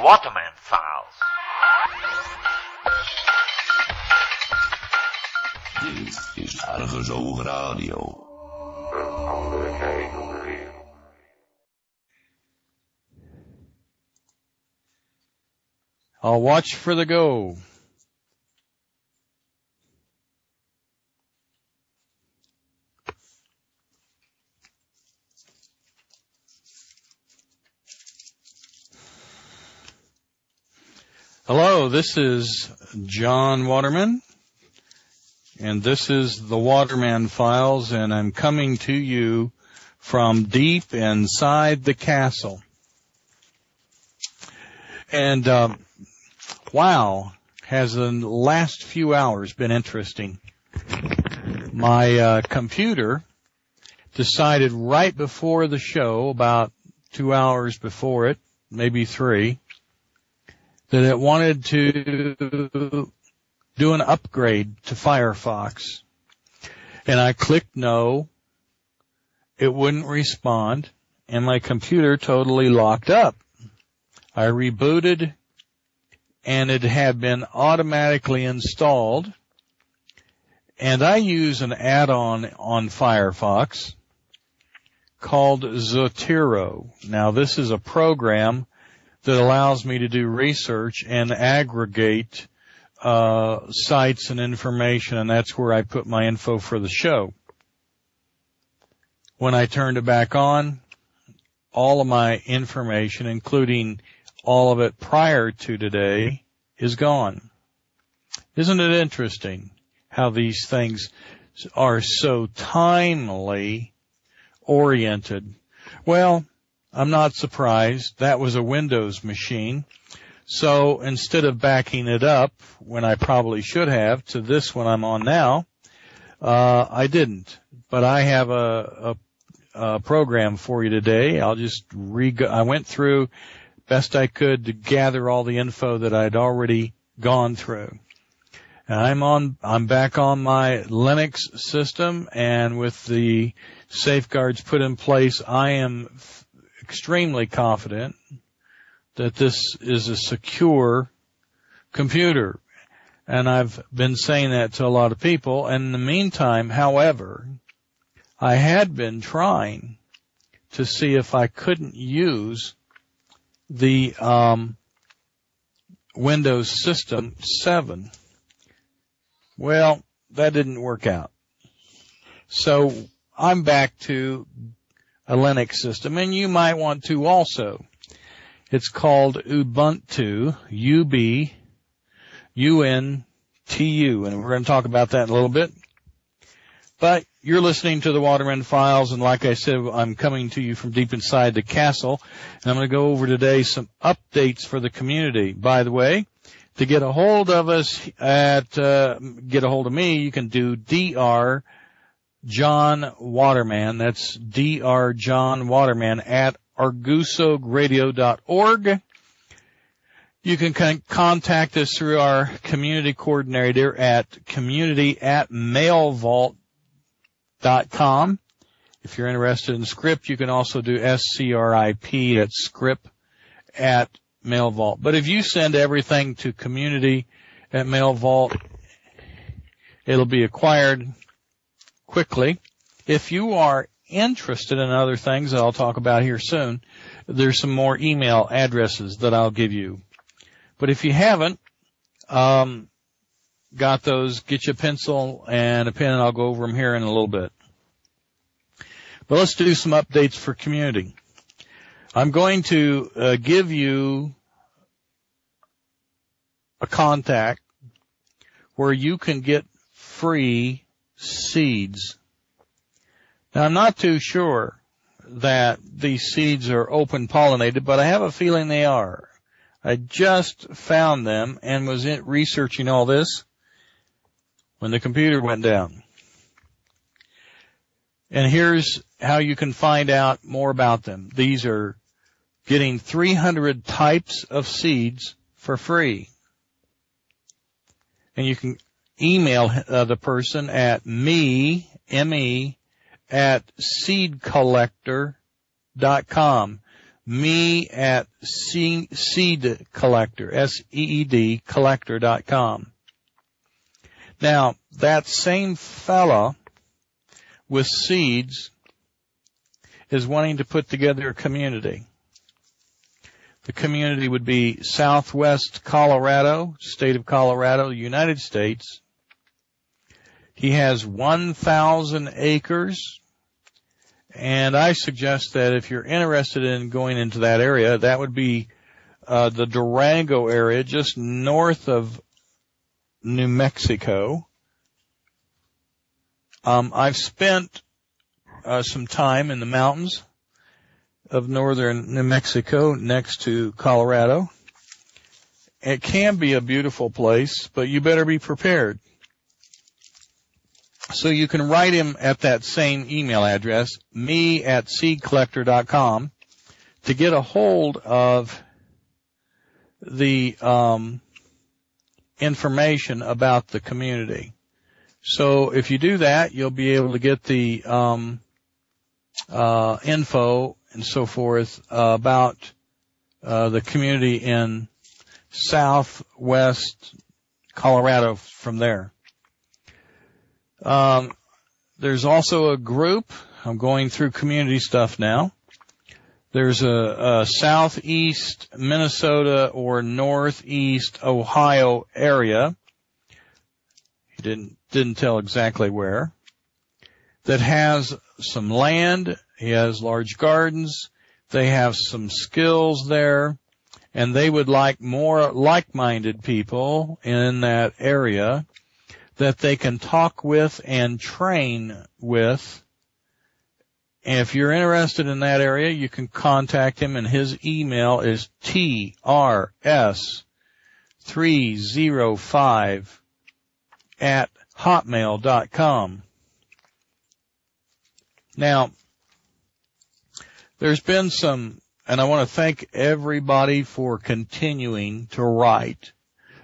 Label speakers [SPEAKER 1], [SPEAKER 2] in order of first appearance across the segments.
[SPEAKER 1] TheWatermanFiles.
[SPEAKER 2] Dit is ArgusoogRadio.
[SPEAKER 3] Een andere kijk op de wereld.
[SPEAKER 4] I'll watch for the go. Hello, this is John Waterman, and this is the Waterman Files, and I'm coming to you from deep inside the castle. And wow, has the last few hours been interesting. My computer decided right before the show, about 2 hours before it, maybe 3, that it wanted to do an upgrade to Firefox. And I clicked no. It wouldn't respond, and my computer totally locked up. I rebooted, and it had been automatically installed. And I use an add-on on Firefox called Zotero. Now, this is a program that allows me to do research and aggregate sites and information, and that's where I put my info for the show. When I turned it back on, all of my information, including all of it prior to today, is gone. Isn't it interesting how these things are so timely oriented? Well, I'm not surprised. That was a Windows machine. So instead of backing it up, when I probably should have, to this one I'm on now, I didn't. But I have a program for you today. I'll just I went through best I could to gather all the info that I'd already gone through. And I'm back on my Linux system, and with the safeguards put in place, I am extremely confident that this is a secure computer. And I've been saying that to a lot of people. And in the meantime, however, I had been trying to see if I couldn't use the Windows System 7. Well, that didn't work out. So I'm back to a Linux system, and you might want to also. It's called Ubuntu, U-B-U-N-T-U, and we're going to talk about that in a little bit. But you're listening to the Waterman Files, and like I said, I'm coming to you from deep inside the castle, and I'm going to go over today some updates for the community. By the way, to get a hold of us get a hold of me, you can do Dr. John Waterman. That's Dr. John Waterman at ArgusoogRadio.org. You can contact us through our community coordinator at community@mailvault.com. If you're interested in script, you can also do SCRIP at script@mailvault. But if you send everything to community@mailvault, it'll be acquired quickly. If you are interested in other things that I'll talk about here soon, there's some more email addresses that I'll give you. But if you haven't got those, get you a pencil and a pen, and I'll go over them here in a little bit. But let's do some updates for community. I'm going to give you a contact where you can get free seeds. Now, I'm not too sure that these seeds are open pollinated, but I have a feeling they are. I just found them and was researching all this when the computer went down. And here's how you can find out more about them. These are getting 300 types of seeds for free. And you can email the person at me@seedcollector.com. me at seed collector, SEED collector.com. Now, that same fella with seeds is wanting to put together a community. The community would be Southwest Colorado, state of Colorado, United States. He has 1,000 acres, and I suggest that if you're interested in going into that area, that would be the Durango area, just north of New Mexico. I've spent some time in the mountains of northern New Mexico next to Colorado. It can be a beautiful place, but you better be prepared. So you can write him at that same email address, me at seedcollector.com, to get a hold of the information about the community. So if you do that, you'll be able to get the info and so forth about the community in Southwest Colorado from there. There's also a group. I'm going through community stuff now. There's a southeast Minnesota or northeast Ohio area. He didn't tell exactly where. That has some land. He has large gardens. They have some skills there, and they would like more like-minded people in that area that they can talk with and train with. And if you're interested in that area, you can contact him, and his email is trs305@hotmail.com. Now, there's been some, and I want to thank everybody for continuing to write.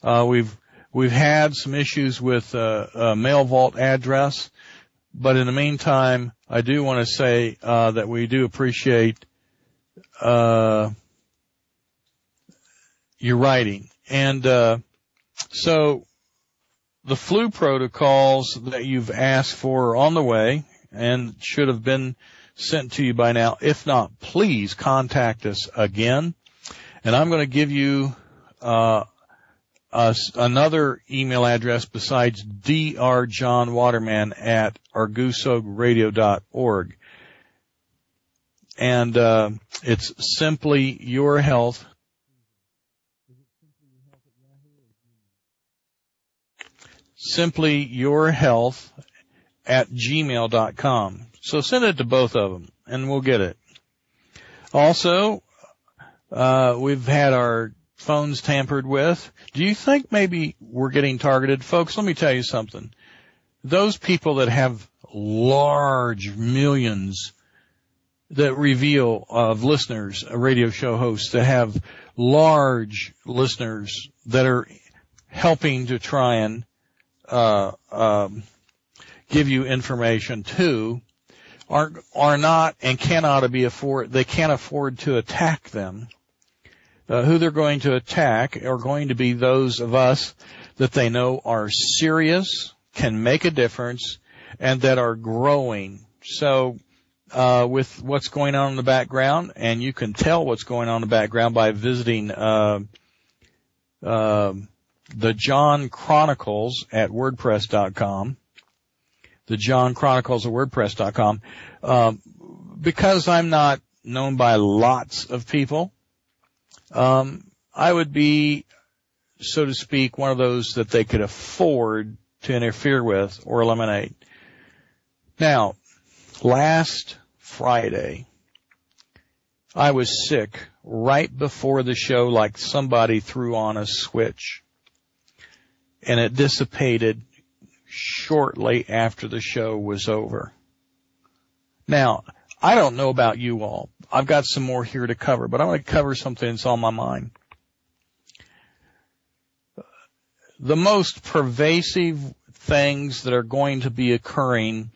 [SPEAKER 4] We've had some issues with mail vault address, but in the meantime, I do want to say that we do appreciate your writing. And so the flu protocols that you've asked for are on the way and should have been sent to you by now. If not, please contact us again. And I'm going to give you another email address besides drjohnwaterman@argusogradio.org. And it's simply your health. Simply your health at gmail.com. So send it to both of them, and we'll get it. Also, we've had our phones tampered with. Do you think maybe we're getting targeted? Folks, let me tell you something. Those people that have large millions that reveal of listeners, radio show hosts that have large listeners that are helping to try and give you information too, are not and cannot be they can't afford to attack them. Who they're going to attack are going to be those of us that they know are serious, can make a difference, and that are growing. So, with what's going on in the background, and you can tell what's going on in the background by visiting, the John Chronicles at WordPress.com. The John Chronicles at WordPress.com. Because I'm not known by lots of people, I would be, so to speak, one of those that they could afford to interfere with or eliminate. Now, last Friday, I was sick right before the show, like somebody threw on a switch, and it dissipated shortly after the show was over. Now, I don't know about you all. I've got some more here to cover, but I'm going to cover something that's on my mind. The most pervasive things that are going to be occurring